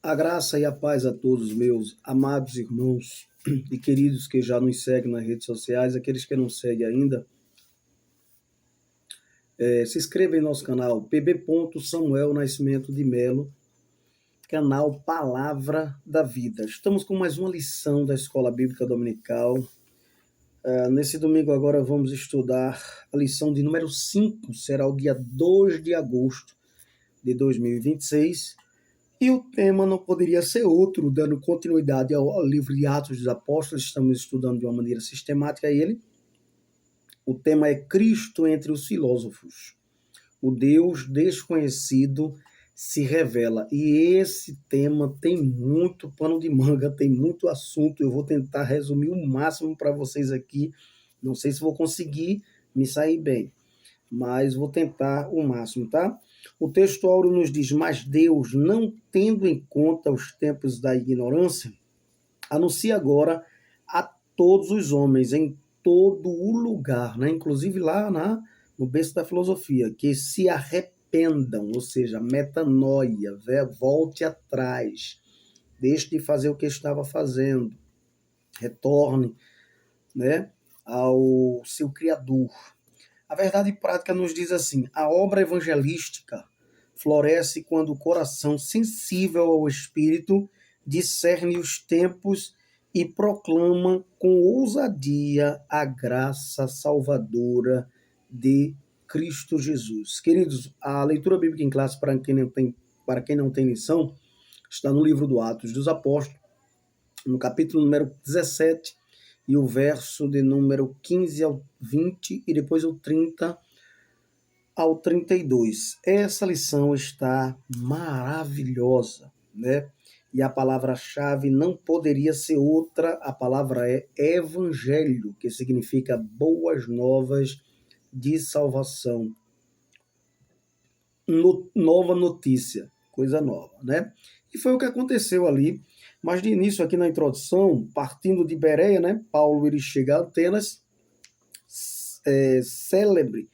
A graça e a paz a todos, meus amados irmãos e queridos que já nos seguem nas redes sociais, aqueles que não seguem ainda, se inscreva em nosso canal, pb. Samuel Nascimento de Melo, canal Palavra da Vida. Estamos com mais uma lição da Escola Bíblica Dominical. Nesse domingo agora vamos estudar a lição de número 5, será o dia 2 de agosto de 2026. E o tema não poderia ser outro, dando continuidade ao livro de Atos dos Apóstolos, estamos estudando de uma maneira sistemática ele. O tema é Cristo entre os filósofos. O Deus desconhecido se revela. E esse tema tem muito pano de manga, tem muito assunto. Eu vou tentar resumir o máximo para vocês aqui. Não sei se vou conseguir me sair bem, mas vou tentar o máximo, tá? O texto áureo nos diz: mas Deus, não tendo em conta os tempos da ignorância, anuncia agora a todos os homens, em todo o lugar, né? Inclusive lá no berço da filosofia, que se arrependam, ou seja, metanoia, volte atrás, deixe de fazer o que estava fazendo, retorne, né, ao seu Criador. A verdade prática nos diz assim: a obra evangelística floresce quando o coração sensível ao Espírito discerne os tempos e proclama com ousadia a graça salvadora de Cristo Jesus. Queridos, a leitura bíblica em classe, para quem não tem lição, está no livro do Atos dos Apóstolos, no capítulo número 17, e o verso de número 15 ao 20 e depois o 30 ao 32. Essa lição está maravilhosa, né? E a palavra-chave não poderia ser outra, a palavra é evangelho, que significa boas novas de salvação. Nova notícia, coisa nova, né? E foi o que aconteceu ali. Mas de início, aqui na introdução, partindo de Bereia, né, Paulo ele chega a Atenas, célebre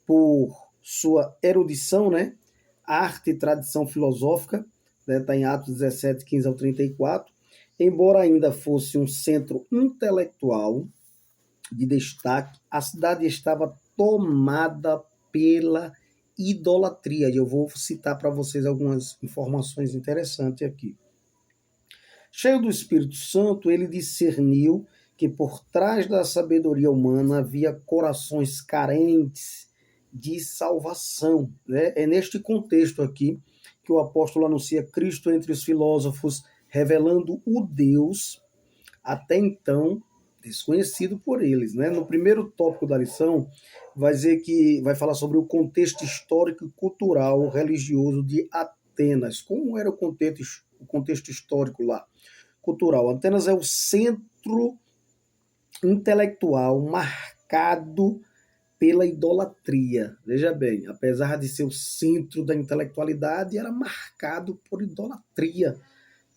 por sua erudição, né, arte e tradição filosófica, né, está em Atos 17, 15 ao 34, embora ainda fosse um centro intelectual de destaque, a cidade estava tomada pela idolatria, e eu vou citar para vocês algumas informações interessantes aqui. Cheio do Espírito Santo, ele discerniu que por trás da sabedoria humana havia corações carentes de salvação, né? É neste contexto aqui que o apóstolo anuncia Cristo entre os filósofos, revelando o Deus até então desconhecido por eles, né? No primeiro tópico da lição, vai falar sobre o contexto histórico e cultural religioso de Atenas. Como era o contexto histórico lá? Cultural. Atenas é o centro intelectual marcado pela idolatria. Veja bem, apesar de ser o centro da intelectualidade, era marcado por idolatria,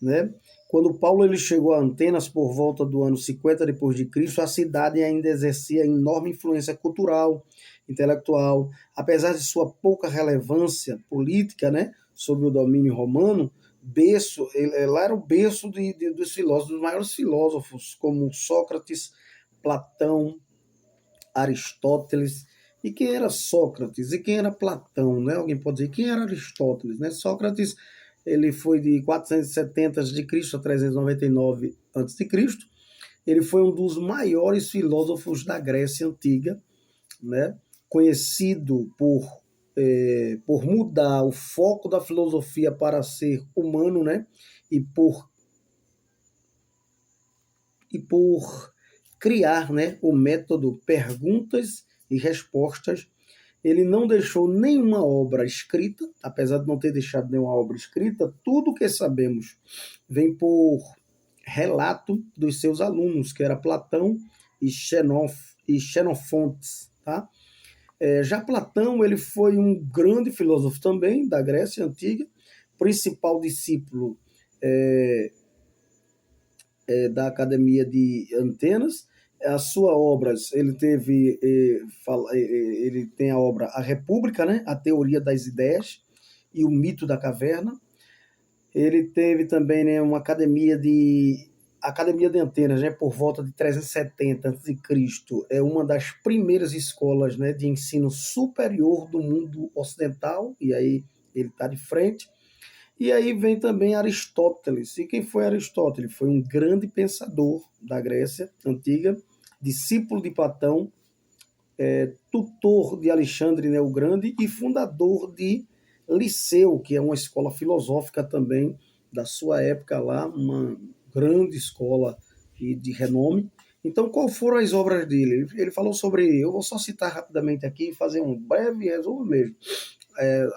né? Quando Paulo ele chegou a Atenas por volta do ano 50 depois de Cristo, a cidade ainda exercia enorme influência cultural, intelectual, apesar de sua pouca relevância política, né, sob o domínio romano. Lá era o berço dos filósofos, dos maiores filósofos, como Sócrates, Platão, Aristóteles. E quem era Sócrates? E quem era Platão? Né? Alguém pode dizer, quem era Aristóteles? Né? Sócrates ele foi de 470 a.C. a 399 a.C. Ele foi um dos maiores filósofos da Grécia Antiga, né? Conhecido por mudar o foco da filosofia para ser humano, né? E por criar, né, o método perguntas e respostas. Ele não deixou nenhuma obra escrita, apesar de não ter deixado nenhuma obra escrita, tudo que sabemos vem por relato dos seus alunos, que era Platão e Xenofontes, tá? Já Platão ele foi um grande filósofo também da Grécia Antiga, principal discípulo da Academia de Atenas. As suas obras, ele tem a obra A República, né? A Teoria das Ideias e o Mito da Caverna. Ele teve também, né, uma academia de Atenas, né, por volta de 370 a.C. É uma das primeiras escolas, né, de ensino superior do mundo ocidental, e aí ele está de frente. E aí vem também Aristóteles. E quem foi Aristóteles? Foi um grande pensador da Grécia antiga, discípulo de Platão, tutor de Alexandre, né, o Grande, e fundador de Liceu, que é uma escola filosófica também da sua época lá, uma grande escola de renome. Então, qual foram as obras dele? Ele falou sobre, eu vou só citar rapidamente aqui, fazer um breve resumo mesmo.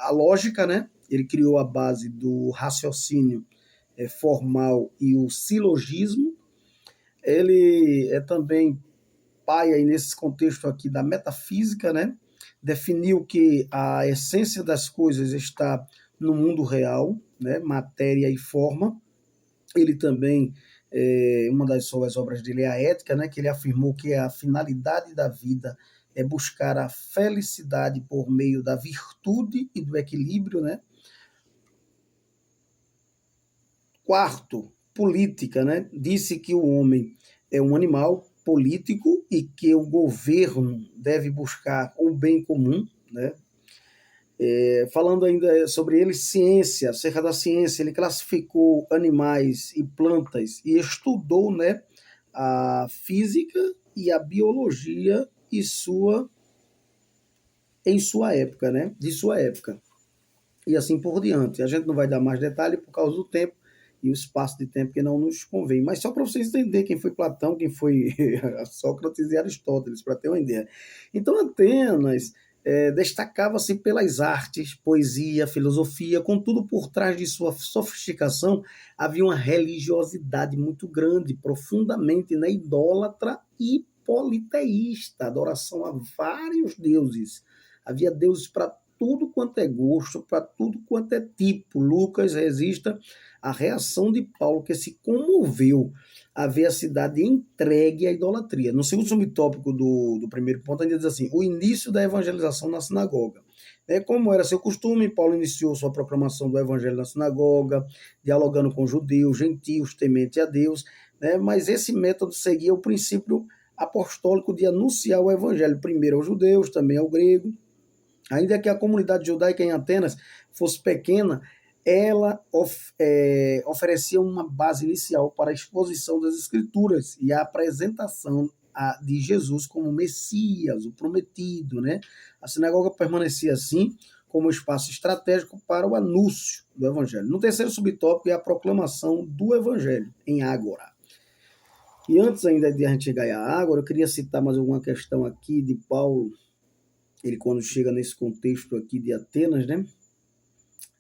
A lógica, né? Ele criou a base do raciocínio formal e o silogismo. Ele é também pai aí nesse contexto aqui da metafísica, né? Definiu que a essência das coisas está no mundo real, né? Matéria e forma. Ele também, uma das suas obras dele é a Ética, né? Que ele afirmou que a finalidade da vida é buscar a felicidade por meio da virtude e do equilíbrio, né? Quarto, política, né? Disse que o homem é um animal político e que o governo deve buscar o bem comum, né? Falando ainda sobre ele, ciência, acerca da ciência, ele classificou animais e plantas e estudou, né, a física e a biologia em sua época, né, de sua época. E assim por diante. A gente não vai dar mais detalhe por causa do tempo e o espaço de tempo que não nos convém. Mas só para vocês entenderem quem foi Platão, quem foi Sócrates e Aristóteles, para ter uma ideia. Então, Atenas destacava-se pelas artes, poesia, filosofia, contudo, por trás de sua sofisticação havia uma religiosidade muito grande, profundamente, né, idólatra e politeísta, adoração a vários deuses. Havia deuses para tudo quanto é gosto, para tudo quanto é tipo. Lucas registra a reação de Paulo, que se comoveu a ver a cidade entregue à idolatria. No segundo subtópico do primeiro ponto, ainda diz assim: o início da evangelização na sinagoga. Como era seu costume, Paulo iniciou sua proclamação do evangelho na sinagoga, dialogando com judeus, gentios, tementes a Deus, mas esse método seguia o princípio apostólico de anunciar o evangelho primeiro aos judeus, também ao grego. Ainda que a comunidade judaica em Atenas fosse pequena, ela oferecia uma base inicial para a exposição das Escrituras e a apresentação de Jesus como Messias, o prometido, né? A sinagoga permanecia assim como espaço estratégico para o anúncio do Evangelho. No terceiro subtópico é a proclamação do Evangelho em Ágora. E antes ainda de a gente chegar a Ágora, eu queria citar mais alguma questão aqui de Paulo. Ele quando chega nesse contexto aqui de Atenas, né?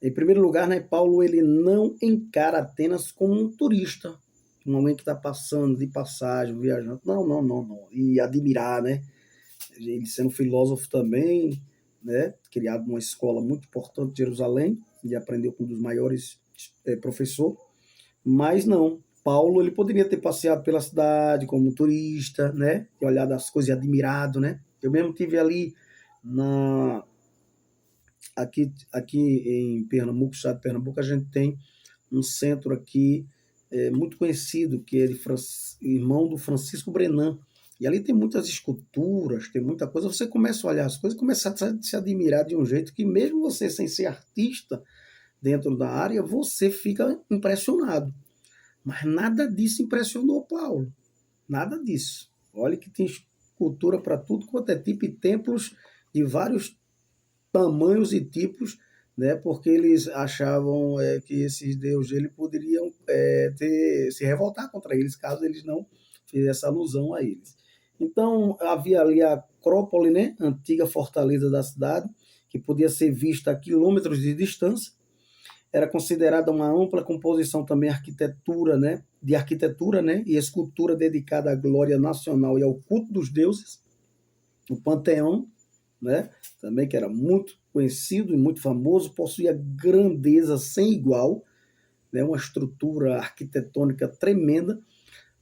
Em primeiro lugar, né, Paulo ele não encara Atenas como um turista, um homem que está passando de passagem, viajando. Não, não, não, não. E admirar, né? Ele sendo filósofo também, né? Criado numa escola muito importante de Jerusalém, e aprendeu com um dos maiores professores. Mas não, Paulo ele poderia ter passeado pela cidade como turista, né? E olhado as coisas e admirado, né? Eu mesmo tive ali aqui em Pernambuco, estado de Pernambuco, a gente tem um centro aqui muito conhecido, que é irmão do Francisco Brenan. E ali tem muitas esculturas, tem muita coisa. Você começa a olhar as coisas e começa a se admirar de um jeito que, mesmo você sem ser artista dentro da área, você fica impressionado. Mas nada disso impressionou Paulo. Nada disso. Olha que tem escultura para tudo quanto é tipo e templos de vários tamanhos e tipos, né, porque eles achavam que esses deuses ele poderiam se revoltar contra eles caso eles não fizessem alusão a eles. Então havia ali a Acrópole, né, antiga fortaleza da cidade, que podia ser vista a quilômetros de distância. Era considerada uma ampla composição também de arquitetura, né, e escultura dedicada à glória nacional e ao culto dos deuses. O Panteão, né, também que era muito conhecido e muito famoso, possuía grandeza sem igual, né, uma estrutura arquitetônica tremenda.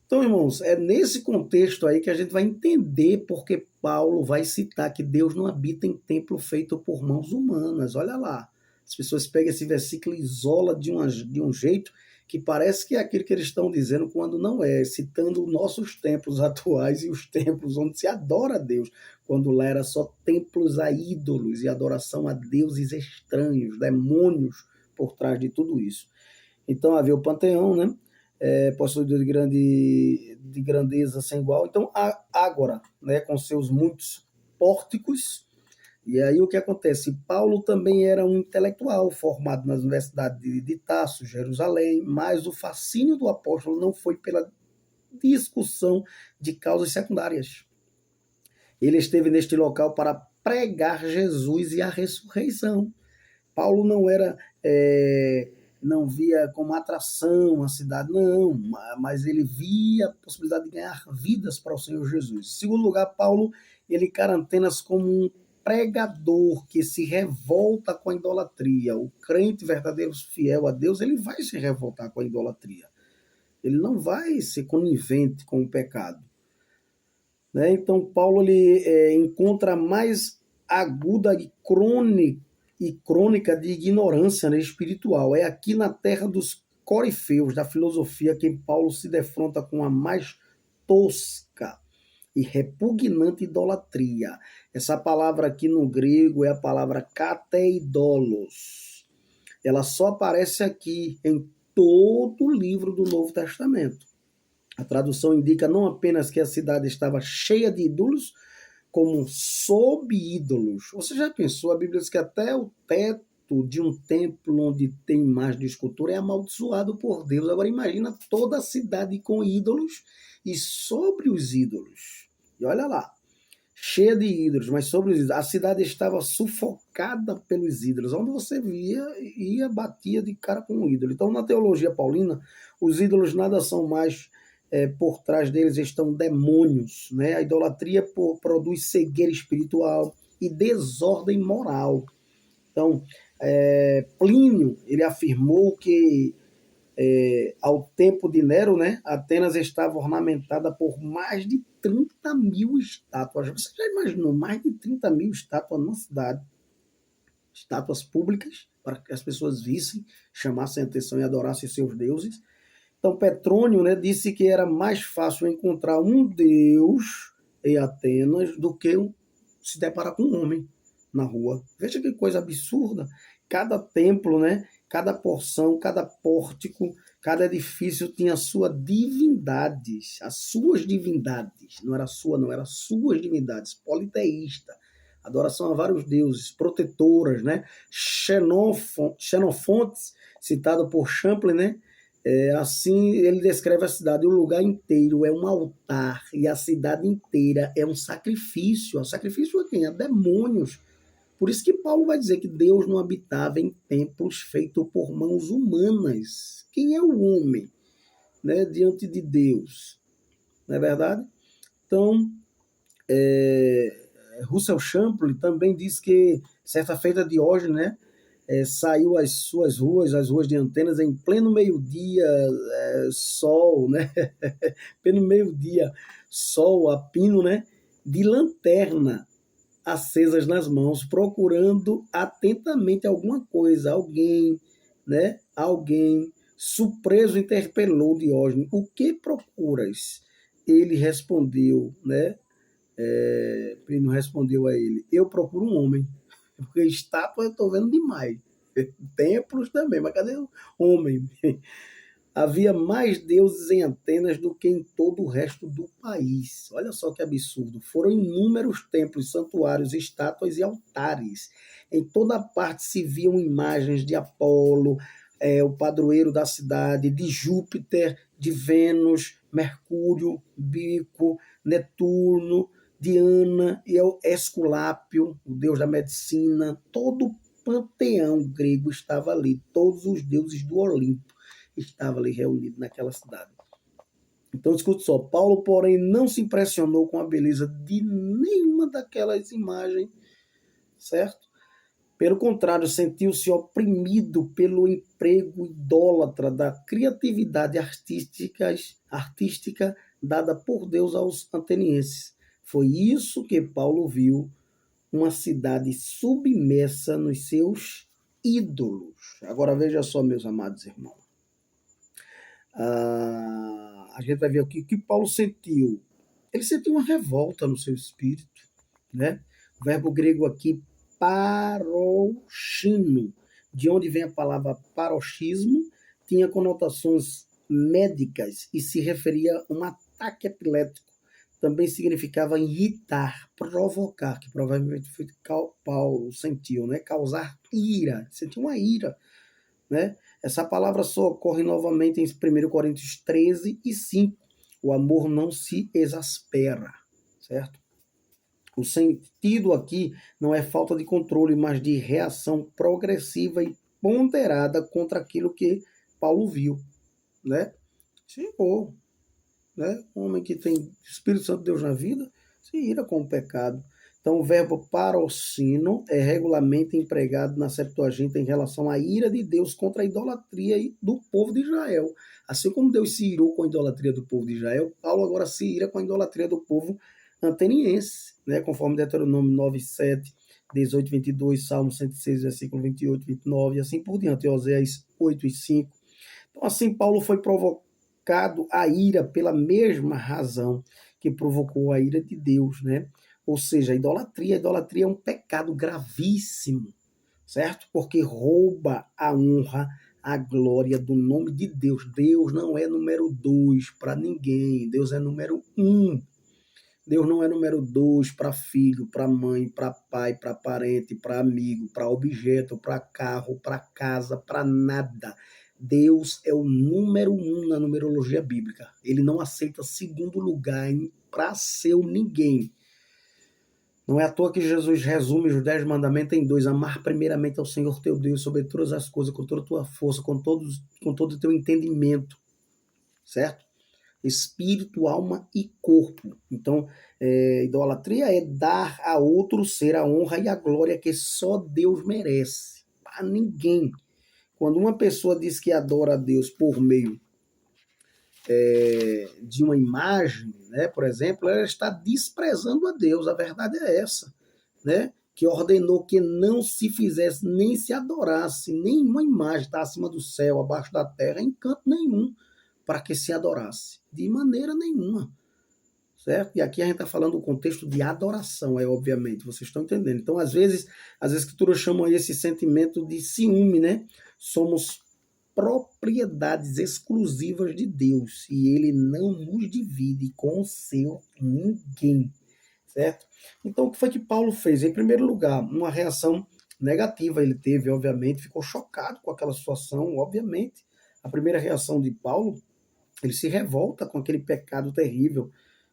Então, irmãos, é nesse contexto aí que a gente vai entender porque Paulo vai citar que Deus não habita em templo feito por mãos humanas. Olha lá, As pessoas pegam esse versículo e isolam de um jeito que parece que é aquilo que eles estão dizendo quando não é, citando nossos templos atuais e os templos onde se adora a Deus, quando lá era só templos a ídolos e adoração a deuses estranhos, demônios por trás de tudo isso. Então havia o panteão, né? Possuidor de grandeza sem igual. Então a Ágora, né? Com seus muitos pórticos. E aí o que acontece? Paulo também era um intelectual formado nas universidades de Tarso, Jerusalém, mas o fascínio do apóstolo não foi pela discussão de causas secundárias. Ele esteve neste local para pregar Jesus e a ressurreição. Paulo não via como atração a cidade, não, mas ele via a possibilidade de ganhar vidas para o Senhor Jesus. Em segundo lugar, Paulo ele encara Atenas como um pregador que se revolta com a idolatria. O crente verdadeiro fiel a Deus, ele vai se revoltar com a idolatria. Ele não vai ser conivente com o pecado. Né? Então, Paulo ele encontra mais aguda e crônica de ignorância, né, espiritual. É aqui na terra dos corifeus da filosofia que Paulo se defronta com a mais tosca e repugnante idolatria. Essa palavra aqui no grego é a palavra kateidolos. Ela só aparece aqui em todo o livro do Novo Testamento. A tradução indica não apenas que a cidade estava cheia de ídolos, como sob ídolos. Você já pensou? A Bíblia diz que até o teto de um templo onde tem imagem de escultura é amaldiçoado por Deus. Agora imagina toda a cidade com ídolos e sobre os ídolos. E olha lá, cheia de ídolos, mas sobre os ídolos. A cidade estava sufocada pelos ídolos. Onde você via, batia de cara com o ídolo. Então, na teologia paulina, os ídolos nada são mais... por trás deles estão demônios, né? A idolatria produz cegueira espiritual e desordem moral. Então, Plínio, ele afirmou que ao tempo de Nero, né, Atenas estava ornamentada por mais de 30 mil estátuas. Você já imaginou mais de 30 mil estátuas na cidade? Estátuas públicas, para que as pessoas vissem, chamassem a atenção e adorassem seus deuses. Então, Petrônio, né, disse que era mais fácil encontrar um deus em Atenas do que se deparar com um homem na rua. Veja que coisa absurda. Cada templo, né, cada porção, cada pórtico, cada edifício tinha as suas divindades. Não era sua, não, era suas divindades. Politeísta. Adoração a vários deuses, protetoras, né? Xenofontes, citado por Champlin, né? Assim ele descreve a cidade: o lugar inteiro é um altar e a cidade inteira é um sacrifício. O sacrifício a quem? A demônios. Por isso que Paulo vai dizer que Deus não habitava em templos feitos por mãos humanas. Quem é o homem, né, diante de Deus? Não é verdade? Então, Russell Champlin também diz que certa feita Diógenes, né, saiu às suas ruas, as ruas de Atenas, em pleno meio-dia, sol, né? Pleno meio-dia, sol a pino, né? De lanterna acesas nas mãos, procurando atentamente alguma coisa, alguém, né? Alguém. Surpreso interpelou Diógenes: o que procuras? Ele respondeu, né? Plínio respondeu a ele: eu procuro um homem. Porque estátua eu estou vendo demais. Templos também, mas cadê o homem? Havia mais deuses em Atenas do que em todo o resto do país. Olha só que absurdo. Foram inúmeros templos, santuários, estátuas e altares. Em toda parte se viam imagens de Apolo, o padroeiro da cidade, de Júpiter, de Vênus, Mercúrio, Bico, Netuno, Diana e o Esculápio, o deus da medicina. Todo o panteão grego estava ali, todos os deuses do Olimpo estavam ali reunidos naquela cidade. Então, escute só, Paulo, porém, não se impressionou com a beleza de nenhuma daquelas imagens, certo? Pelo contrário, sentiu-se oprimido pelo emprego idólatra da criatividade artística dada por Deus aos atenienses. Foi isso que Paulo viu, uma cidade submersa nos seus ídolos. Agora veja só, meus amados irmãos. A gente vai ver aqui o que Paulo sentiu. Ele sentiu uma revolta no seu espírito, né? O verbo grego aqui, paroxino, de onde vem a palavra paroxismo, tinha conotações médicas e se referia a um ataque epilético. Também significava irritar, provocar, que provavelmente foi Paulo sentiu, né? Causar ira, sentiu uma ira, né? Essa palavra só ocorre novamente em 1 Coríntios 13 e 5. O amor não se exaspera, certo? O sentido aqui não é falta de controle, mas de reação progressiva e ponderada contra aquilo que Paulo viu, né? Chegou, né? Um homem que tem Espírito Santo de Deus na vida se ira com o pecado. Então, o verbo paroxino é regularmente empregado na Septuaginta em relação à ira de Deus contra a idolatria do povo de Israel. Assim como Deus se irou com a idolatria do povo de Israel, Paulo agora se ira com a idolatria do povo ateniense, né? Conforme Deuteronômio 9, 7, 18, 22, Salmo 106, versículo 28, 29, e assim por diante, Oséias 8 e 5. Então, assim, Paulo foi provocado a ira pela mesma razão que provocou a ira de Deus, né? Ou seja, a idolatria é um pecado gravíssimo, certo? Porque rouba a honra, a glória do nome de Deus. Deus não é número 2 para ninguém, Deus é número 1. Deus não é número 2 para filho, para mãe, para pai, para parente, para amigo, para objeto, para carro, para casa, para nada. Deus é o número 1 na numerologia bíblica. Ele não aceita segundo lugar para seu ninguém. Não é à toa que Jesus resume os 10 mandamentos em 2. Amar primeiramente ao Senhor teu Deus sobre todas as coisas, com toda a tua força, com todo o teu entendimento. Certo? Espírito, alma e corpo. Então, idolatria é dar a outro ser a honra e a glória que só Deus merece. Para ninguém. Quando uma pessoa diz que adora a Deus por meio de uma imagem, né, por exemplo, ela está desprezando a Deus. A verdade é essa, né? Que ordenou que não se fizesse nem se adorasse nenhuma imagem, está acima do céu, abaixo da terra, em canto nenhum, para que se adorasse. De maneira nenhuma. Certo? E aqui a gente está falando do contexto de adoração, obviamente, vocês estão entendendo. Então, às vezes, as escrituras chamam esse sentimento de ciúme, né? Somos propriedades exclusivas de Deus e ele não nos divide com o seu ninguém, certo? Então, o que foi que Paulo fez? Em primeiro lugar, uma reação negativa ele teve, obviamente, ficou chocado com aquela situação, obviamente. A primeira reação de Paulo, ele se revolta com aquele pecado terrível,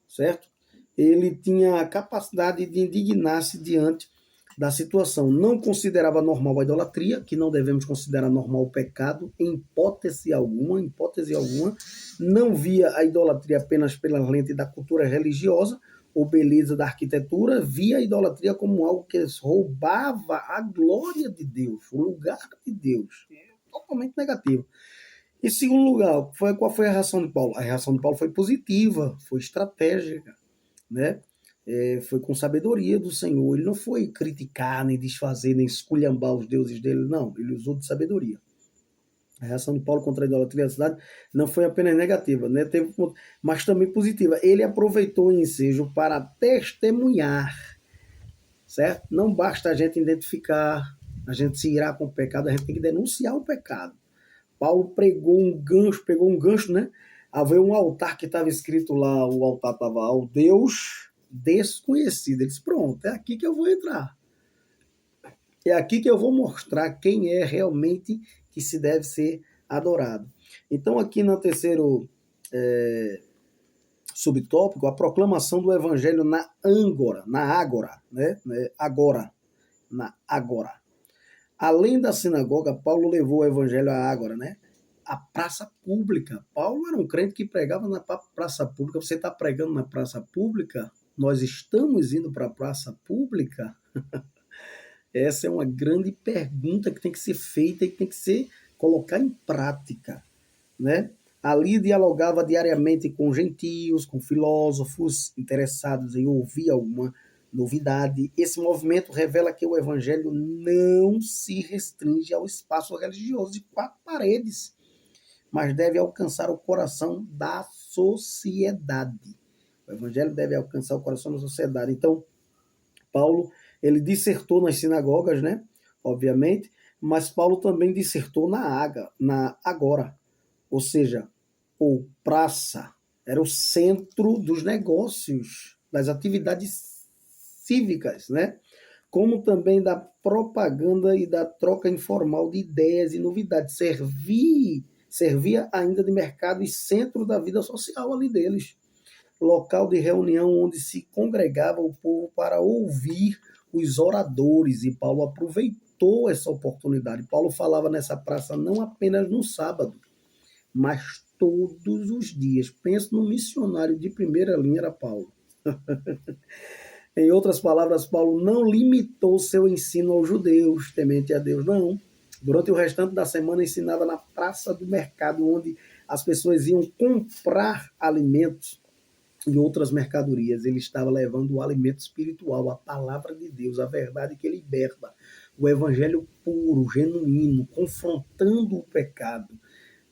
certo? Ele tinha a capacidade de indignar-se diante da situação. Não considerava normal a idolatria, que não devemos considerar normal o pecado, em hipótese alguma, Não via a idolatria apenas pela lente da cultura religiosa ou beleza da arquitetura, via a idolatria como algo que roubava a glória de Deus, o lugar de Deus. Totalmente negativo. Em segundo lugar, qual foi a reação de Paulo? A reação de Paulo foi positiva, foi estratégica, né? Foi com sabedoria do Senhor. Ele não foi criticar, nem desfazer, nem esculhambar os deuses dele, não. Ele usou de sabedoria. A reação de Paulo contra a idolatria da cidade não foi apenas negativa, né? Mas também positiva. Ele aproveitou o ensejo para testemunhar, certo? Não basta a gente identificar, a gente se irar com o pecado, a gente tem que denunciar o pecado. Paulo pegou um gancho, né? Havia um altar que estava escrito lá, o altar estava ao Deus desconhecido. Ele disse, pronto, é aqui que eu vou entrar. É aqui que eu vou mostrar quem é realmente que se deve ser adorado. Então, aqui no terceiro subtópico, a proclamação do evangelho na ágora, né? Na ágora. Além da sinagoga, Paulo levou o evangelho à ágora, né? A praça pública. Paulo era um crente que pregava na praça pública. Você está pregando na praça pública? Nós estamos indo para a praça pública? Essa é uma grande pergunta que tem que ser feita e que tem que ser colocada em prática, né? Ali dialogava diariamente com gentios, com filósofos interessados em ouvir alguma novidade. Esse movimento revela que o evangelho não se restringe ao espaço religioso de quatro paredes, mas deve alcançar o coração da sociedade. O evangelho deve alcançar o coração da sociedade. Então, Paulo, ele dissertou nas sinagogas, né? Obviamente, mas Paulo também dissertou na Agora, ou seja, ou praça, era o centro dos negócios, das atividades cívicas, né? Como também da propaganda e da troca informal de ideias e novidades. Servia ainda de mercado e centro da vida social ali deles. Local de reunião onde se congregava o povo para ouvir os oradores, e Paulo aproveitou essa oportunidade. Paulo falava nessa praça não apenas no sábado, mas todos os dias. Pensa no missionário de primeira linha, era Paulo. Em outras palavras, Paulo não limitou seu ensino aos judeus, temente a Deus, não. Durante o restante da semana, ensinava na praça do mercado, onde as pessoas iam comprar alimentos e outras mercadorias. Ele estava levando o alimento espiritual, a palavra de Deus, a verdade que liberta, o evangelho puro, genuíno, confrontando o pecado.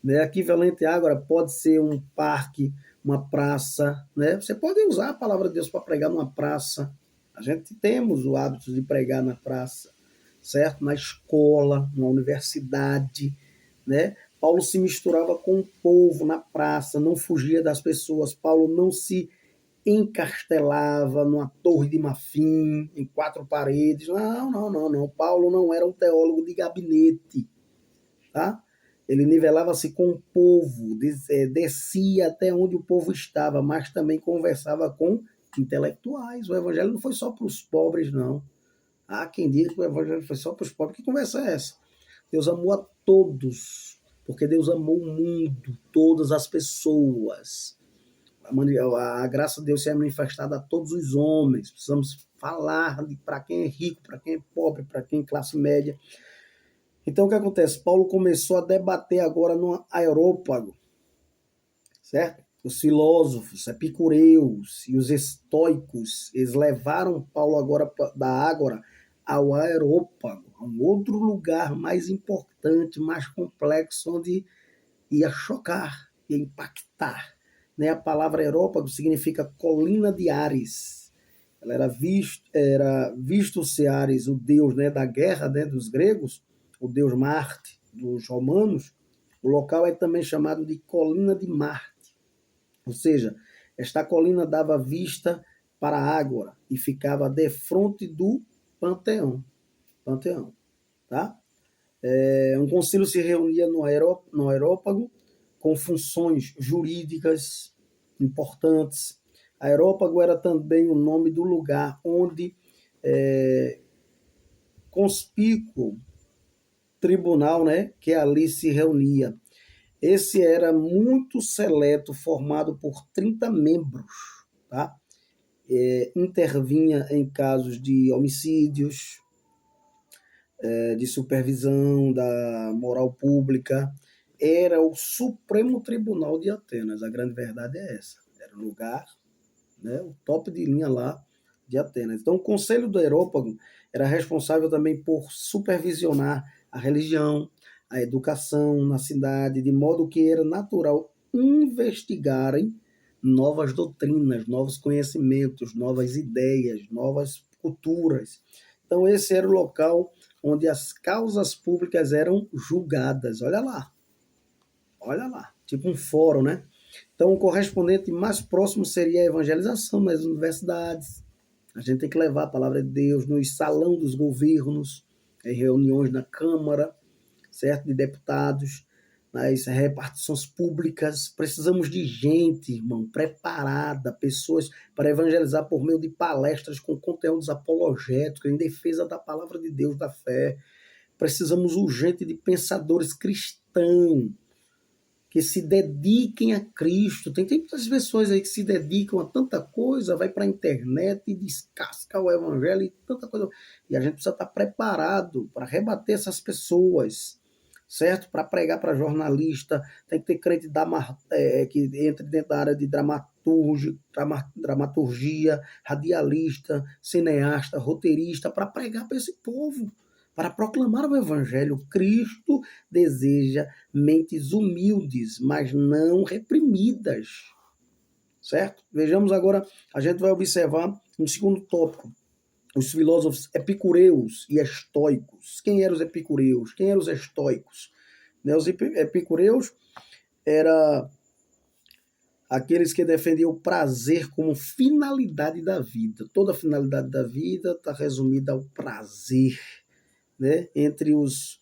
Né? Equivalente agora pode ser um parque, uma praça. Né? Você pode usar a palavra de Deus para pregar numa praça. A gente temos o hábito de pregar na praça, certo? Na escola, na universidade. Né? Paulo se misturava com o povo na praça, não fugia das pessoas. Paulo não se encastelava numa torre de marfim, em quatro paredes. Não, não, não, não. Paulo não era um teólogo de gabinete. Tá? Ele nivelava-se com o povo, descia até onde o povo estava, mas também conversava com intelectuais. O evangelho não foi só para os pobres, não. Há quem diga que o evangelho foi só para os pobres. Que conversa é essa? Deus amou a todos, porque Deus amou o mundo, todas as pessoas. A graça de Deus se é manifestada a todos os homens. Precisamos falar para quem é rico, para quem é pobre, para quem é classe média. Então, o que acontece? Paulo começou a debater agora no Areópago, certo? Os filósofos, epicureus e os estoicos, eles levaram Paulo agora da Ágora ao Areópago, a um outro lugar mais importante, mais complexo, onde ia chocar, ia impactar. Né? A palavra Areópago significa colina de Ares. Ela era visto-se Ares, o deus, né, da guerra, né, dos gregos, o deus Marte, dos romanos. O local é também chamado de colina de Marte. Ou seja, esta colina dava vista para a Ágora e ficava defronte do Panteão. Tá? Um concílio se reunia no Areópago com funções jurídicas importantes. Areópago era também o nome do lugar onde conspícuo tribunal, né, que ali se reunia. Esse era muito seleto, formado por 30 membros, tá? Intervinha em casos de homicídios, de supervisão da moral pública. Era o Supremo Tribunal de Atenas. A grande verdade é essa. Era o lugar, né, o top de linha lá de Atenas. Então, o Conselho do Areópago era responsável também por supervisionar a religião, a educação na cidade, de modo que era natural investigarem novas doutrinas, novos conhecimentos, novas ideias, novas culturas. Então, esse era o local onde as causas públicas eram julgadas. Olha lá, tipo um fórum, né? Então, o correspondente mais próximo seria a evangelização nas universidades. A gente tem que levar a palavra de Deus nos salão dos governos, em reuniões na Câmara, certo? De deputados, nas repartições públicas. Precisamos de gente, irmão, preparada, pessoas para evangelizar por meio de palestras com conteúdos apologéticos, em defesa da palavra de Deus, da fé. Precisamos urgente de pensadores cristãos, que se dediquem a Cristo. Tem muitas pessoas aí que se dedicam a tanta coisa, vai para a internet e descasca o evangelho e tanta coisa. E a gente precisa estar preparado para rebater essas pessoas, certo? Para pregar para jornalista, tem que ter crente que entre dentro da área de dramaturgia, radialista, cineasta, roteirista, para pregar para esse povo, para proclamar o evangelho. Cristo deseja mentes humildes, mas não reprimidas, certo? Vejamos agora, a gente vai observar um segundo tópico, os filósofos epicureus e estoicos. Quem eram os epicureus? Quem eram os estoicos? Os epicureus eram aqueles que defendiam o prazer como finalidade da vida. Toda a finalidade da vida está resumida ao prazer, né? Entre os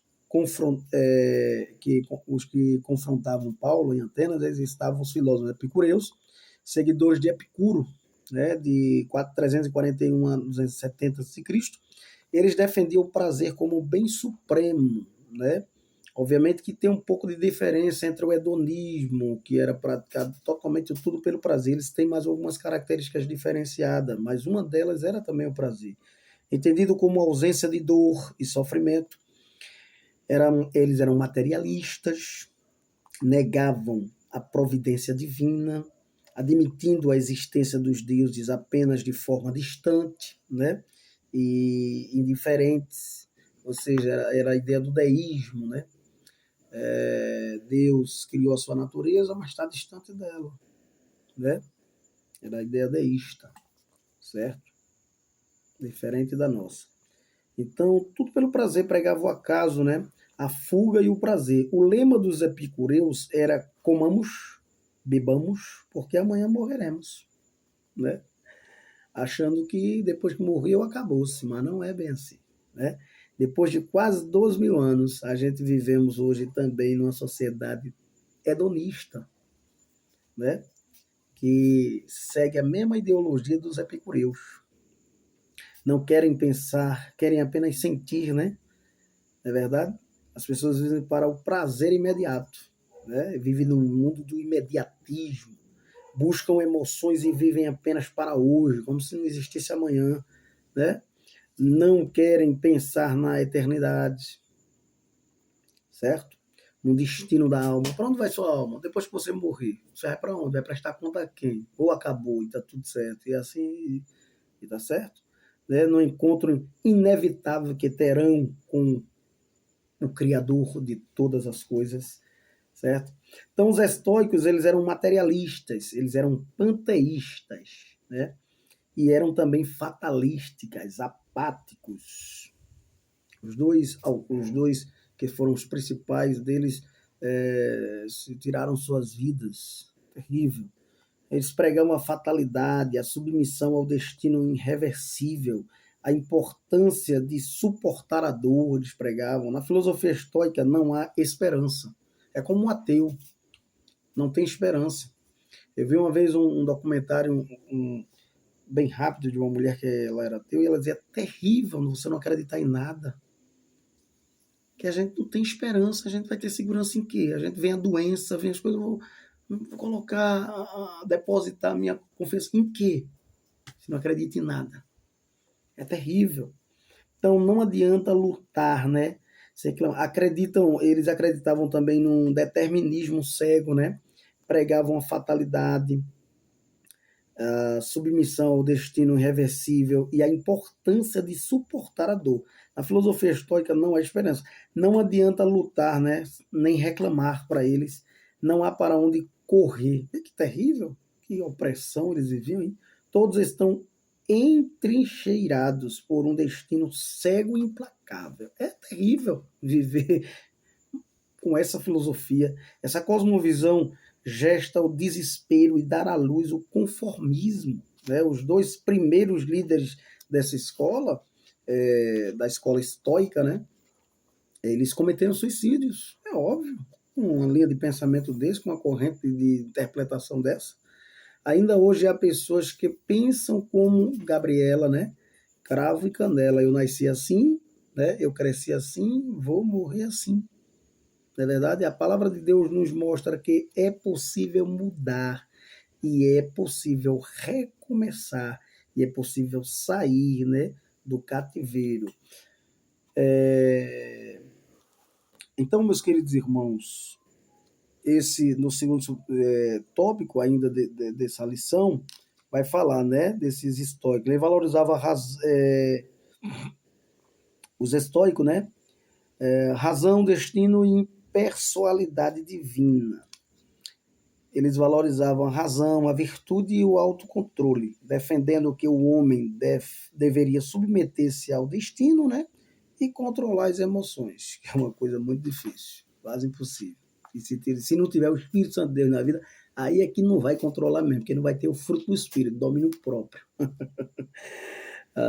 que confrontavam Paulo em Atenas, eles estavam os filósofos epicureus, seguidores de Epicuro, né, de 341 a 270 a.C., eles defendiam o prazer como o bem supremo, né? Obviamente que tem um pouco de diferença entre o hedonismo, que era praticado totalmente tudo pelo prazer. Eles têm mais algumas características diferenciadas, mas uma delas era também o prazer. Entendido como ausência de dor e sofrimento, eles eram materialistas, negavam a providência divina, admitindo a existência dos deuses apenas de forma distante, né? E indiferentes, ou seja, era a ideia do deísmo, né? Deus criou a sua natureza, mas está distante dela, né? Era a ideia deísta, certo? Diferente da nossa. Então, tudo pelo prazer, pregava o acaso, né? A fuga e o prazer. O lema dos epicureus era: comamos, bebamos, porque amanhã morreremos, né? Achando que depois que morreu acabou-se, mas não é bem assim, né? Depois de quase 12 mil anos, a gente vivemos hoje também numa sociedade hedonista, né? Que segue a mesma ideologia dos epicureus. Não querem pensar, querem apenas sentir, né? Não é verdade? As pessoas vivem para o prazer imediato, né? Vivem num mundo do imediatismo, buscam emoções e vivem apenas para hoje, como se não existisse amanhã, né? Não querem pensar na eternidade, certo? No destino da alma. Para onde vai sua alma? Depois que você morrer, você vai para onde? Vai prestar conta a quem? Ou acabou e está tudo certo. E assim, e tá certo? Né? No encontro inevitável que terão com o Criador de todas as coisas, certo? Então, os estoicos, eles eram materialistas, eles eram panteístas, né? E eram também fatalísticas, apáticos. Os dois que foram os principais deles se tiraram suas vidas. Terrível. Eles pregavam a fatalidade, a submissão ao destino irreversível, a importância de suportar a dor, eles pregavam. Na filosofia estoica não há esperança. É como um ateu, não tem esperança. Eu vi uma vez um documentário bem rápido de uma mulher que ela era ateu e ela dizia: é terrível você não acreditar em nada. Que a gente não tem esperança, a gente vai ter segurança em quê? A gente vem a doença, vem as coisas, vou colocar, depositar minha confiança em quê? Se não acredita em nada. É terrível. Então não adianta lutar, né? Eles acreditavam também num determinismo cego, né? Pregavam a fatalidade, a submissão ao destino irreversível e a importância de suportar a dor. Na filosofia estoica não há esperança. Não adianta lutar, né? Nem reclamar para eles. Não há para onde correr. Que terrível, que opressão eles viviam, hein? Todos estão entrincheirados por um destino cego e implacável. É terrível viver com essa filosofia. Essa cosmovisão gesta o desespero e dar à luz o conformismo, né? Os dois primeiros líderes dessa escola, da escola estoica, né? Eles cometeram suicídios, é óbvio. Com uma linha de pensamento desse, com uma corrente de interpretação dessa. Ainda hoje há pessoas que pensam como Gabriela, né? Cravo e canela. Eu nasci assim, né? Eu cresci assim, vou morrer assim. Na verdade, a palavra de Deus nos mostra que é possível mudar e é possível recomeçar e é possível sair, né, do cativeiro. Então, meus queridos irmãos, esse no segundo tópico ainda dessa lição, vai falar, né, desses estoicos. Ele valorizava os estoicos, né, razão, destino e impessoalidade divina. Eles valorizavam a razão, a virtude e o autocontrole, defendendo que o homem deveria submeter-se ao destino, né, e controlar as emoções, que é uma coisa muito difícil, quase impossível. E se não tiver o Espírito Santo de Deus na vida, aí é que não vai controlar mesmo, porque não vai ter o fruto do Espírito, domínio próprio.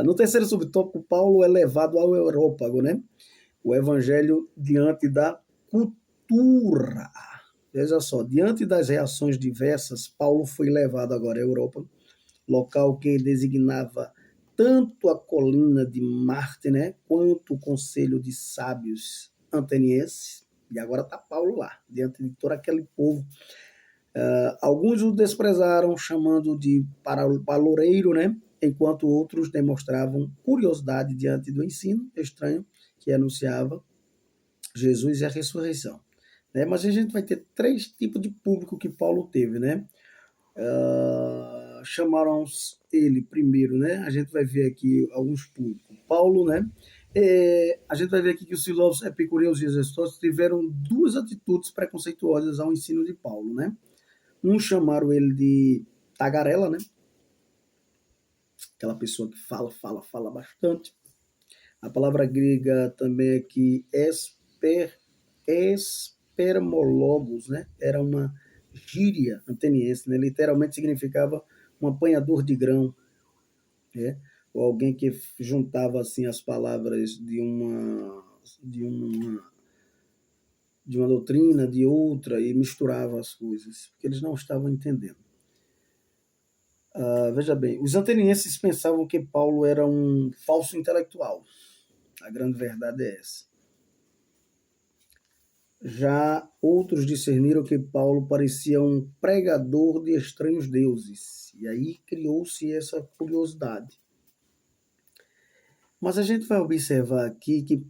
No terceiro subtópico, Paulo é levado ao Európago, né? O evangelho diante da cultura. Veja só, diante das reações diversas, Paulo foi levado agora à Europa, local que designava tanto a colina de Marte, né, quanto o conselho de sábios atenienses. E agora está Paulo lá, diante de todo aquele povo. Alguns o desprezaram, chamando de paloureiro, né, enquanto outros demonstravam curiosidade diante do ensino estranho que anunciava Jesus e a ressurreição. Né? Mas a gente vai ter três tipos de público que Paulo teve, né? Chamaram ele primeiro, né? A gente vai ver aqui alguns públicos. Paulo, né? A gente vai ver aqui que os filósofos epicureus e estoicos tiveram duas atitudes preconceituosas ao ensino de Paulo, né? Chamaram ele de tagarela, né? Aquela pessoa que fala bastante. A palavra grega também aqui, espermologos, né? Era uma gíria ateniense, né? Literalmente significava um apanhador de grão, né? Ou alguém que juntava assim as palavras de uma doutrina, de outra, e misturava as coisas, porque eles não estavam entendendo. Veja bem, os atenienses pensavam que Paulo era um falso intelectual. A grande verdade é essa. Já outros discerniram que Paulo parecia um pregador de estranhos deuses. E aí criou-se essa curiosidade. Mas a gente vai observar aqui que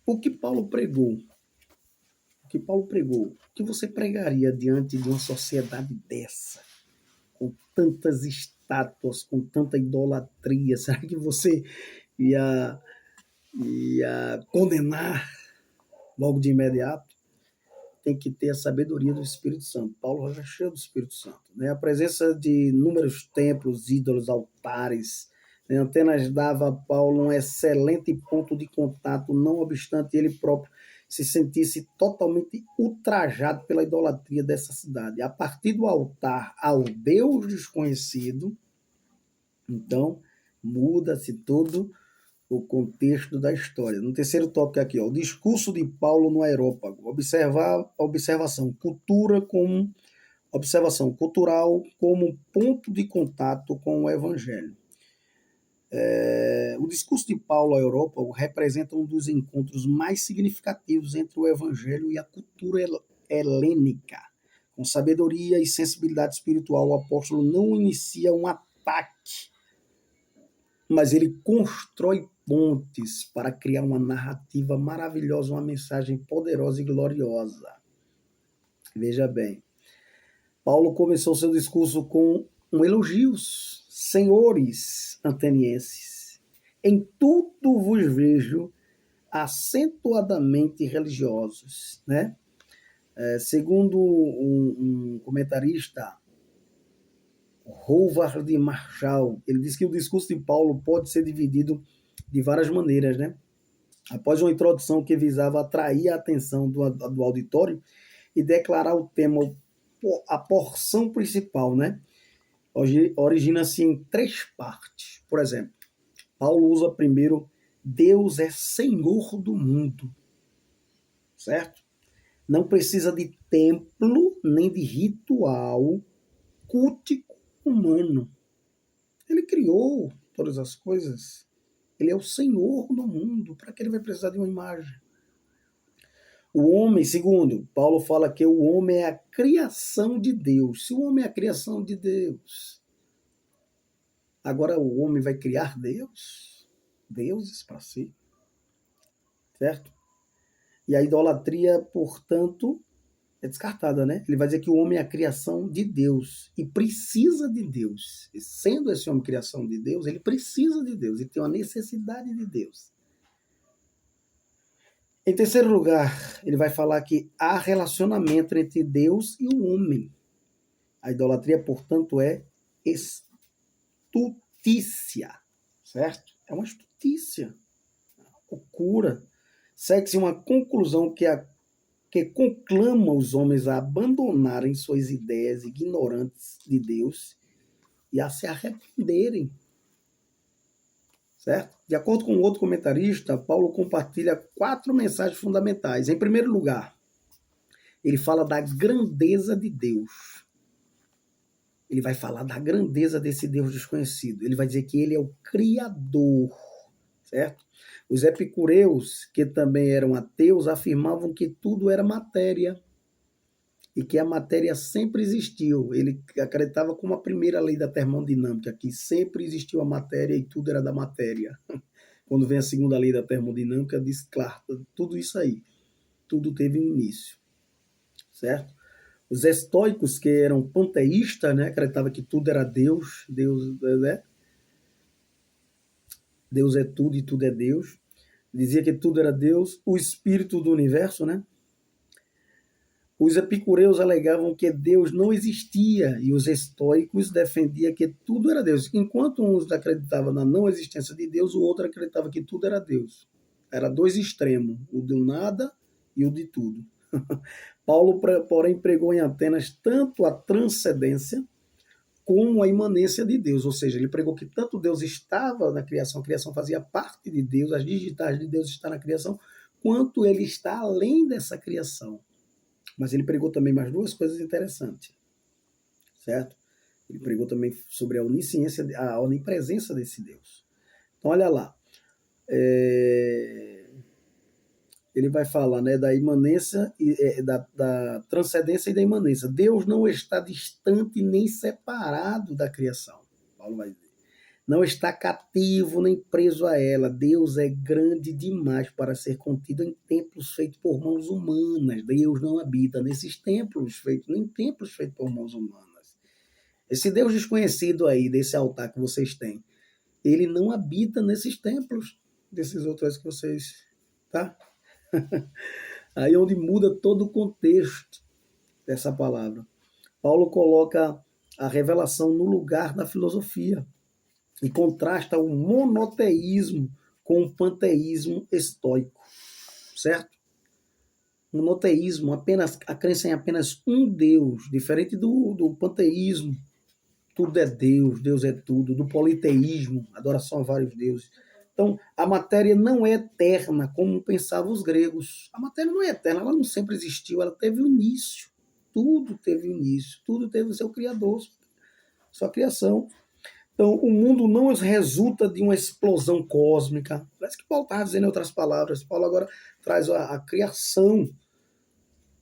o que Paulo pregou, o que você pregaria diante de uma sociedade dessa, com tantas estátuas, com tanta idolatria? Será que você ia condenar logo de imediato? Tem que ter a sabedoria do Espírito Santo. Paulo era cheio do Espírito Santo. Né? A presença de inúmeros templos, ídolos, altares, né? Atenas dava a Paulo um excelente ponto de contato, não obstante ele próprio se sentisse totalmente ultrajado pela idolatria dessa cidade. A partir do altar ao Deus desconhecido, então muda-se todo o contexto da história. No terceiro tópico aqui, ó, o discurso de Paulo no Areópago. Observação cultural como ponto de contato com o Evangelho. O discurso de Paulo ao Areópago representa um dos encontros mais significativos entre o Evangelho e a cultura helênica. Com sabedoria e sensibilidade espiritual, o apóstolo não inicia um ataque, mas ele constrói pontes para criar uma narrativa maravilhosa, uma mensagem poderosa e gloriosa. Veja bem, Paulo começou seu discurso com elogios. Senhores atenienses, em tudo vos vejo acentuadamente religiosos, né? Segundo um comentarista, Howard Marshall, ele diz que o discurso de Paulo pode ser dividido de várias maneiras, né? Após uma introdução que visava atrair a atenção do auditório e declarar o tema, a porção principal, né? Origina-se em três partes. Por exemplo, Paulo usa primeiro Deus é Senhor do mundo, certo? Não precisa de templo nem de ritual cultico humano. Ele criou todas as coisas. Ele é o Senhor do mundo. Para que ele vai precisar de uma imagem? O homem, segundo, Paulo fala que o homem é a criação de Deus. Se o homem é a criação de Deus, agora o homem vai criar deuses para si, certo? E a idolatria, portanto, é descartada, né? Ele vai dizer que o homem é a criação de Deus e precisa de Deus. E sendo esse homem criação de Deus, ele precisa de Deus, ele tem uma necessidade de Deus. Em terceiro lugar, ele vai falar que há relacionamento entre Deus e o homem. A idolatria, portanto, é estutícia, certo? É uma estutícia, loucura. Segue-se uma conclusão que conclama os homens a abandonarem suas ideias ignorantes de Deus e a se arrependerem, certo? De acordo com outro comentarista, Paulo compartilha 4 mensagens fundamentais. Em primeiro lugar, ele fala da grandeza de Deus. Ele vai falar da grandeza desse Deus desconhecido. Ele vai dizer que ele é o Criador, certo? Os epicureus, que também eram ateus, afirmavam que tudo era matéria e que a matéria sempre existiu. Ele acreditava como a primeira lei da termodinâmica, que sempre existiu a matéria e tudo era da matéria. Quando vem a segunda lei da termodinâmica, diz, claro, tudo isso aí, tudo teve um início, certo? Os estoicos, que eram panteístas, né, acreditavam que tudo era Deus, né? Deus é tudo e tudo é Deus. Dizia que tudo era Deus, o espírito do universo, né? Os epicureus alegavam que Deus não existia e os estoicos defendiam que tudo era Deus. Enquanto uns acreditavam na não existência de Deus, o outro acreditava que tudo era Deus. Era 2 extremos, o do nada e o de tudo. Paulo, porém, pregou em Atenas tanto a transcendência como a imanência de Deus, ou seja, ele pregou que tanto Deus estava na criação, a criação fazia parte de Deus, as digitais de Deus estão na criação, quanto ele está além dessa criação. Mas ele pregou também mais 2 coisas interessantes, certo? Ele pregou também sobre a onisciência, a onipresença desse Deus. Então, olha lá. Ele vai falar, né, da imanência, da transcendência e da imanência. Deus não está distante nem separado da criação. Paulo vai dizer. Não está cativo nem preso a ela. Deus é grande demais para ser contido em templos feitos por mãos humanas. Deus não habita nesses templos feitos, nem templos feitos por mãos humanas. Esse Deus desconhecido aí, desse altar que vocês têm, ele não habita nesses templos, desses outros que vocês, tá? Aí é onde muda todo o contexto dessa palavra. Paulo coloca a revelação no lugar da filosofia e contrasta o monoteísmo com o panteísmo estoico, certo? O monoteísmo, apenas a crença em apenas um Deus, diferente do panteísmo, tudo é Deus, Deus é tudo, do politeísmo, adoração a vários deuses. Então, a matéria não é eterna, como pensavam os gregos. A matéria não é eterna, ela não sempre existiu, ela teve um início. Tudo teve um início, tudo teve o seu criador, sua criação. Então, o mundo não resulta de uma explosão cósmica. Parece que Paulo estava dizendo em outras palavras. Paulo agora traz a criação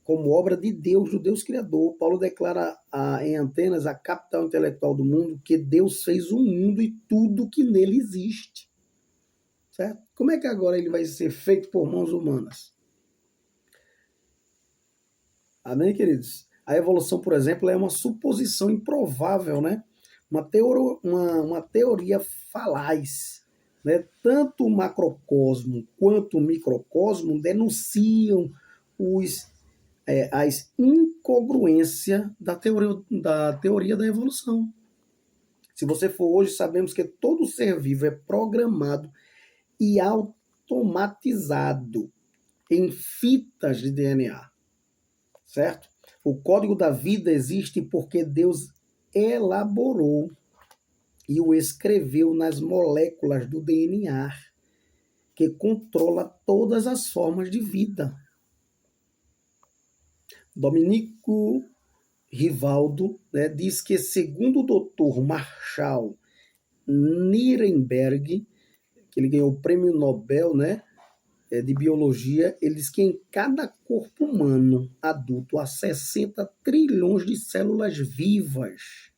como obra de Deus, do Deus Criador. Paulo declara em Atenas, a capital intelectual do mundo, que Deus fez o mundo e tudo que nele existe. Certo? Como é que agora ele vai ser feito por mãos humanas? Amém, queridos? A evolução, por exemplo, é uma suposição improvável, né? Uma teoria falaz. Né? Tanto o macrocosmo quanto o microcosmo denunciam as incongruências da teoria da evolução. Se você for hoje, sabemos que todo ser vivo é programado e automatizado em fitas de DNA, certo? O código da vida existe porque Deus elaborou e o escreveu nas moléculas do DNA, que controla todas as formas de vida. Domenico Rivaldo, né, diz que, segundo o Dr. Marshall Nirenberg, que ele ganhou o prêmio Nobel, né, de biologia, ele diz que em cada corpo humano adulto há 60 trilhões de células vivas.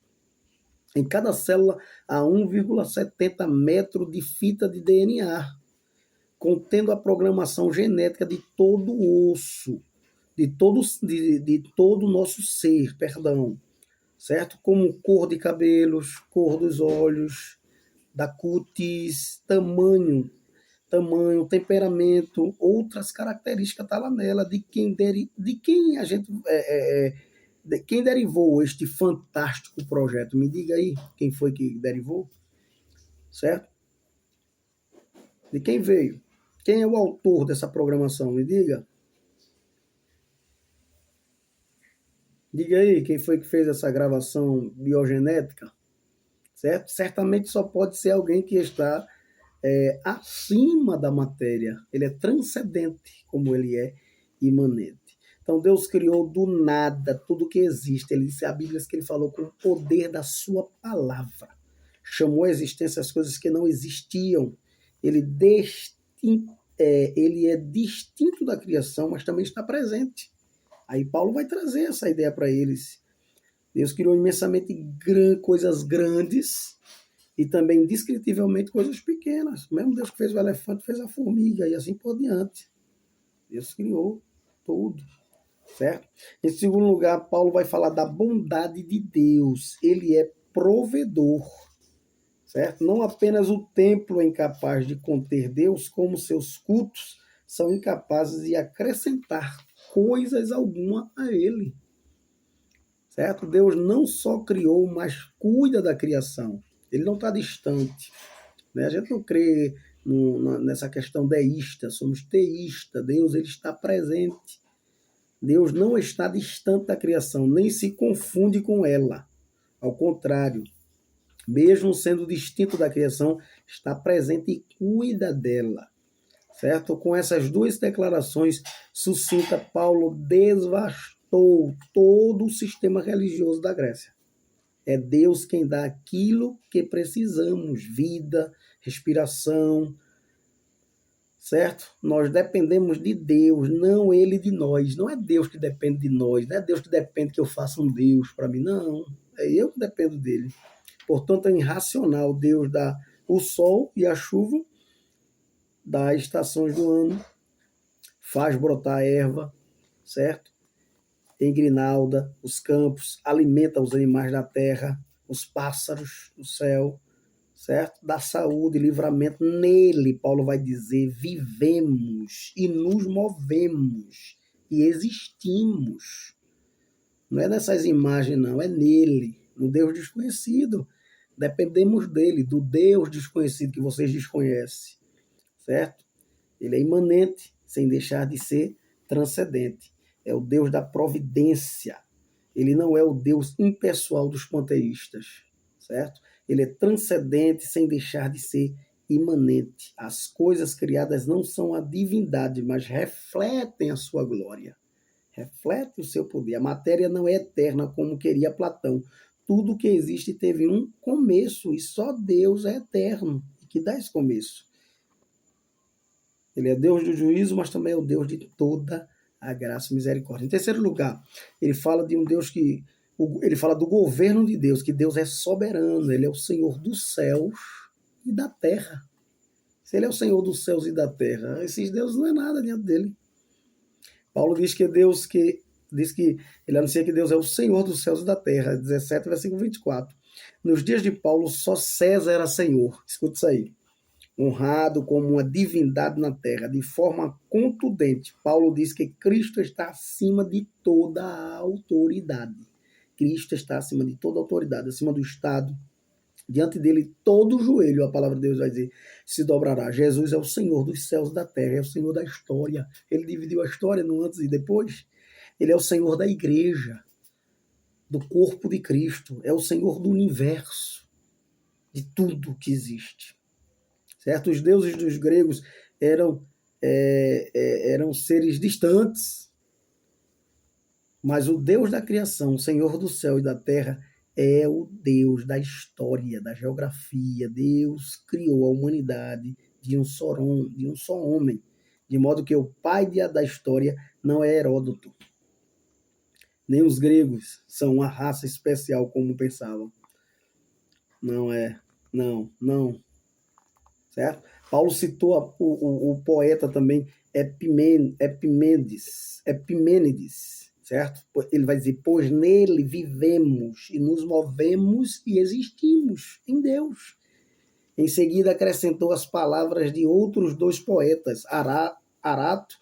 Em cada célula há 1,70 metro de fita de DNA, contendo a programação genética de todo o osso, de todo o nosso ser, perdão, certo? Como cor de cabelos, cor dos olhos, da cutis, tamanho, temperamento, outras características tá lá nela de quem a gente de quem derivou este fantástico projeto. Me diga aí quem foi que derivou, certo? De quem veio? Quem é o autor dessa programação? Me diga. Diga aí quem foi que fez essa gravação biogenética, certo? Certamente só pode ser alguém que está acima da matéria. Ele é transcendente, como ele é imanente. Então Deus criou do nada tudo que existe. Ele disse, a Bíblia diz que ele falou com o poder da sua palavra. Chamou à existência as coisas que não existiam. Ele é distinto da criação, mas também está presente. Aí Paulo vai trazer essa ideia para eles. Deus criou imensamente coisas grandes e também descritivelmente coisas pequenas. O mesmo Deus que fez o elefante fez a formiga e assim por diante. Deus criou tudo, certo? Em segundo lugar, Paulo vai falar da bondade de Deus. Ele é provedor, certo? Não apenas o templo é incapaz de conter Deus, como seus cultos são incapazes de acrescentar coisas alguma a ele, certo? Deus não só criou, mas cuida da criação. Ele não está distante, né? A gente não crê nessa questão deísta, somos teístas. Deus ele está presente. Deus não está distante da criação, nem se confunde com ela. Ao contrário, mesmo sendo distinto da criação, está presente e cuida dela. Certo? Com essas duas declarações sucinta, Paulo devastou todo o sistema religioso da Grécia. É Deus quem dá aquilo que precisamos, vida, respiração, certo? Nós dependemos de Deus, não ele de nós. Não é Deus que depende de nós, não é Deus que depende que eu faça um Deus para mim, não. É eu que dependo dele. Portanto, é irracional. Deus dá o sol e a chuva, dá as estações do ano, faz brotar a erva, certo? Engrinalda os campos, alimenta os animais da terra, os pássaros do céu, certo? Dá saúde, livramento. Nele, Paulo vai dizer, vivemos e nos movemos e existimos. Não é nessas imagens, não, é nele, no Deus desconhecido. Dependemos dele, do Deus desconhecido que vocês desconhecem, certo? Ele é imanente, sem deixar de ser transcendente. É o Deus da providência. Ele não é o Deus impessoal dos panteístas, certo? Ele é transcendente, sem deixar de ser imanente. As coisas criadas não são a divindade, mas refletem a sua glória. Refletem o seu poder. A matéria não é eterna, como queria Platão. Tudo que existe teve um começo, e só Deus é eterno, que dá esse começo. Ele é Deus do juízo, mas também é o Deus de toda a graça e misericórdia. Em terceiro lugar, ele fala de um Deus ele fala do governo de Deus, que Deus é soberano, ele é o Senhor dos céus e da terra. Se ele é o Senhor dos céus e da terra, esses deuses não é nada diante dele. Paulo diz que ele anuncia que Deus é o Senhor dos céus e da terra, 17, versículo 24. Nos dias de Paulo, só César era Senhor. Escuta isso aí. Honrado como uma divindade na terra, de forma contundente. Paulo diz que Cristo está acima de toda a autoridade. Cristo está acima de toda a autoridade, acima do Estado. Diante dele, todo joelho, a palavra de Deus vai dizer, se dobrará. Jesus é o Senhor dos céus e da terra, é o Senhor da história. Ele dividiu a história no antes e depois. Ele é o Senhor da igreja, do corpo de Cristo. É o Senhor do universo, de tudo que existe. Certo? Os deuses dos gregos eram seres distantes, mas o Deus da criação, o Senhor do céu e da terra, é o Deus da história, da geografia. Deus criou a humanidade de um só homem, de modo que o pai da história não é Heródoto. Nem os gregos são uma raça especial como pensavam. Não é. Não. Certo? Paulo citou o poeta também Epimênides, certo? Ele vai dizer, pois nele vivemos e nos movemos e existimos em Deus. Em seguida acrescentou as palavras de outros dois poetas, Arato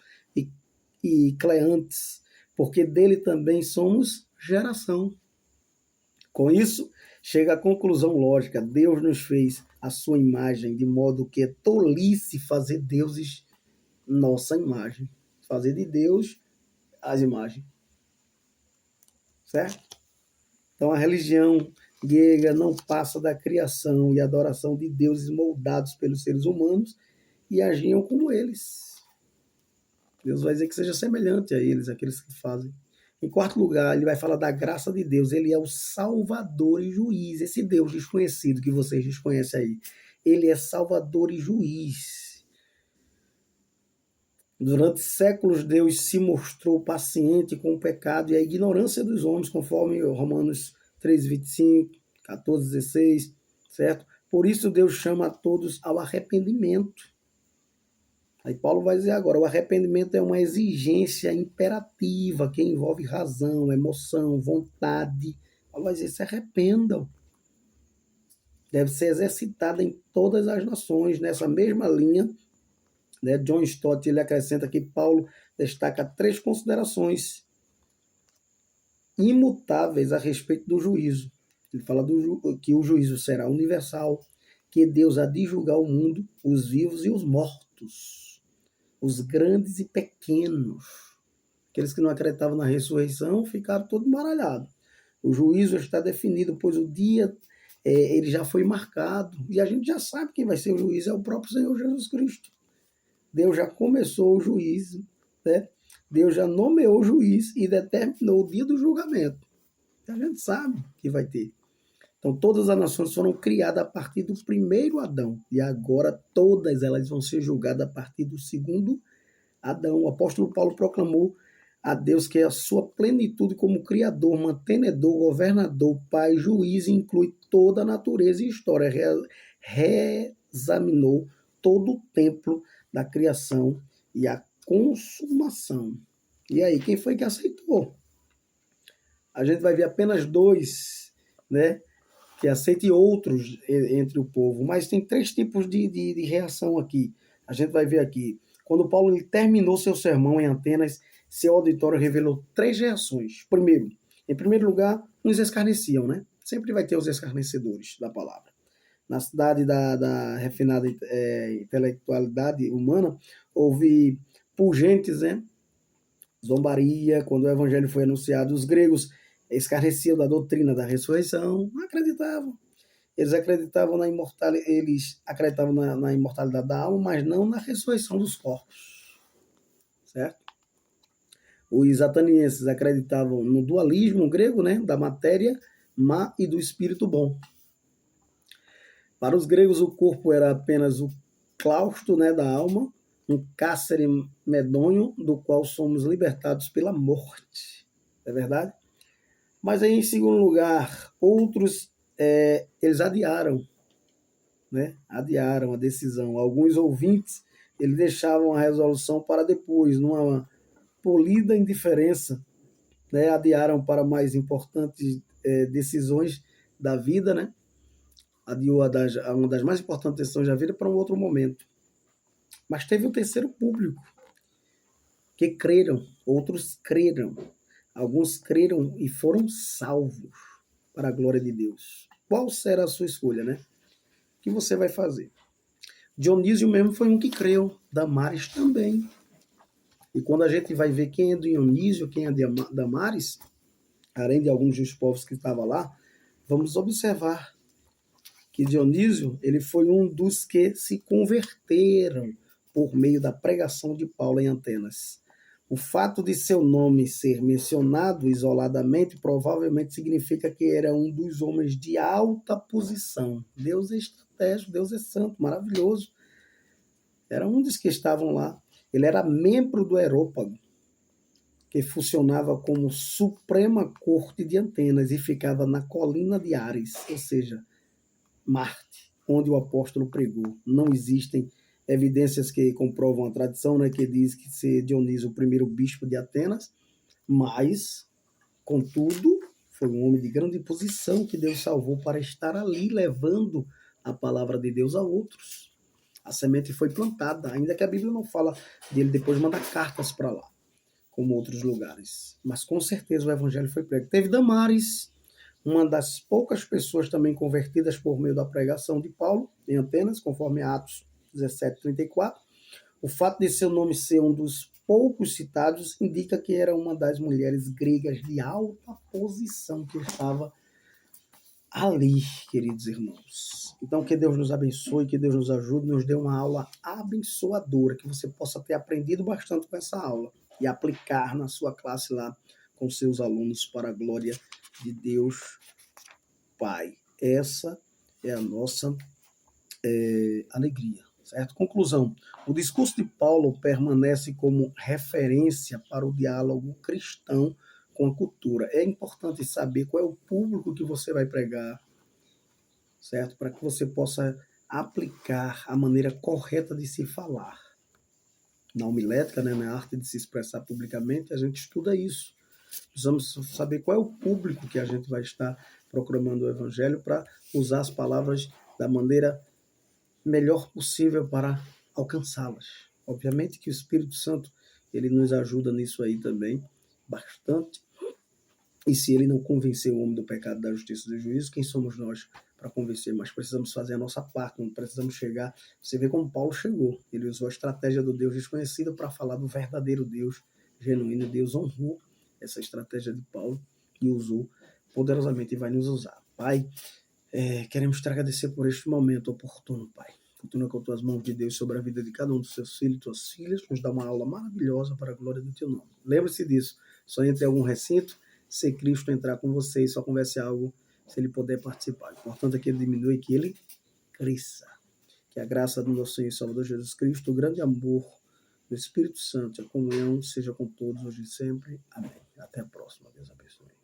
e Cleantes, porque dele também somos geração. Com isso, chega à conclusão lógica, Deus nos fez a sua imagem, de modo que é tolice fazer deuses nossa imagem. Fazer de Deus as imagens. Certo? Então a religião grega não passa da criação e adoração de deuses moldados pelos seres humanos e agiam como eles. Deus vai dizer que seja semelhante a eles, aqueles que fazem. Em quarto lugar, ele vai falar da graça de Deus. Ele é o Salvador e Juiz. Esse Deus desconhecido que vocês desconhecem aí. Ele é Salvador e Juiz. Durante séculos, Deus se mostrou paciente com o pecado e a ignorância dos homens, conforme Romanos 3, 25, 14, 16, certo? Por isso, Deus chama a todos ao arrependimento. Aí Paulo vai dizer agora, o arrependimento é uma exigência imperativa que envolve razão, emoção, vontade. Paulo vai dizer, se arrependam. Deve ser exercitada em todas as nações, nessa mesma linha. Né? John Stott ele acrescenta que Paulo destaca 3 considerações imutáveis a respeito do juízo. Ele fala que o juízo será universal, que Deus há de julgar o mundo, os vivos e os mortos. Os grandes e pequenos. Aqueles que não acreditavam na ressurreição ficaram todos embaralhados. O juízo está definido, pois o dia ele já foi marcado. E a gente já sabe quem vai ser o juiz, é o próprio Senhor Jesus Cristo. Deus já começou o juízo, né? Deus já nomeou o juiz e determinou o dia do julgamento. A gente sabe que vai ter. Então, todas as nações foram criadas a partir do primeiro Adão. E agora todas elas vão ser julgadas a partir do segundo Adão. O apóstolo Paulo proclamou a Deus que é a sua plenitude como Criador, mantenedor, governador, Pai, juiz, inclui toda a natureza e história. Reexaminou todo o templo da criação e a consumação. E aí, quem foi que aceitou? A gente vai ver apenas 2, né? Que aceite outros entre o povo. Mas tem 3 tipos de reação aqui. A gente vai ver aqui. Quando Paulo terminou seu sermão em Atenas, seu auditório revelou 3 reações. Primeiro, em primeiro lugar, uns escarneciam, né? Sempre vai ter os escarnecedores da palavra. Na cidade da refinada intelectualidade humana, houve pungentes, né? Zombaria, quando o evangelho foi anunciado. Os gregos escarneciam da doutrina da ressurreição, não acreditavam. Eles acreditavam na imortalidade da alma, mas não na ressurreição dos corpos. Certo? Os atenienses acreditavam no dualismo grego, né, da matéria má e do espírito bom. Para os gregos, o corpo era apenas o claustro, né, da alma, um cárcere medonho do qual somos libertados pela morte. É verdade? Mas aí, em segundo lugar, outros eles adiaram, né? Adiaram a decisão. Alguns ouvintes eles deixavam a resolução para depois, numa polida indiferença, né? Adiaram para mais importantes decisões da vida, né? Adiou uma das mais importantes decisões da vida para um outro momento. Mas teve o terceiro público, que creram, outros creram. Alguns creram e foram salvos para a glória de Deus. Qual será a sua escolha, né? O que você vai fazer? Dionísio mesmo foi um que creu, Damares também. E quando a gente vai ver quem é Dionísio, quem é Damares, além de alguns dos povos que estavam lá, vamos observar que Dionísio ele foi um dos que se converteram por meio da pregação de Paulo em Atenas. O fato de seu nome ser mencionado isoladamente provavelmente significa que era um dos homens de alta posição. Deus é estratégico, Deus é santo, maravilhoso. Era um dos que estavam lá. Ele era membro do Areópago, que funcionava como Suprema Corte de Atenas e ficava na colina de Ares, ou seja, Marte, onde o apóstolo pregou. Não existem evidências que comprovam a tradição, né, que diz que ser Dionísio o primeiro bispo de Atenas, mas, contudo, foi um homem de grande posição que Deus salvou para estar ali levando a palavra de Deus a outros. A semente foi plantada, ainda que a Bíblia não fala dele depois mandar cartas para lá, como outros lugares. Mas com certeza o evangelho foi prego. Teve Damares, uma das poucas pessoas também convertidas por meio da pregação de Paulo em Atenas, conforme Atos 17:34. O fato de seu nome ser um dos poucos citados indica que era uma das mulheres gregas de alta posição que estava ali, queridos irmãos. Então, que Deus nos abençoe, que Deus nos ajude, nos dê uma aula abençoadora, que você possa ter aprendido bastante com essa aula e aplicar na sua classe lá com seus alunos para a glória de Deus Pai. Essa é a nossa alegria, certo? Conclusão. O discurso de Paulo permanece como referência para o diálogo cristão com a cultura. É importante saber qual é o público que você vai pregar, certo? Para que você possa aplicar a maneira correta de se falar. Na homilética, né, na arte de se expressar publicamente, a gente estuda isso. Precisamos saber qual é o público que a gente vai estar proclamando o evangelho para usar as palavras da maneira melhor possível para alcançá-las. Obviamente que o Espírito Santo ele nos ajuda nisso aí também, bastante. E se ele não convencer o homem do pecado, da justiça e do juízo, quem somos nós para convencer? Mas precisamos fazer a nossa parte, não precisamos chegar. Você vê como Paulo chegou. Ele usou a estratégia do Deus desconhecido para falar do verdadeiro Deus genuíno. Deus honrou essa estratégia de Paulo e usou poderosamente e vai nos usar. Pai, queremos te agradecer por este momento oportuno, Pai. Continua com as tuas mãos de Deus sobre a vida de cada um dos seus filhos e tuas filhas. Nos dá uma aula maravilhosa para a glória do teu nome. Lembre-se disso. Só entre em algum recinto, se Cristo entrar com você e só converse algo, se ele puder participar. O importante é que ele diminua e que ele cresça. Que a graça do nosso Senhor e Salvador Jesus Cristo, o grande amor do Espírito Santo, a comunhão seja com todos hoje e sempre. Amém. Até a próxima. Deus abençoe.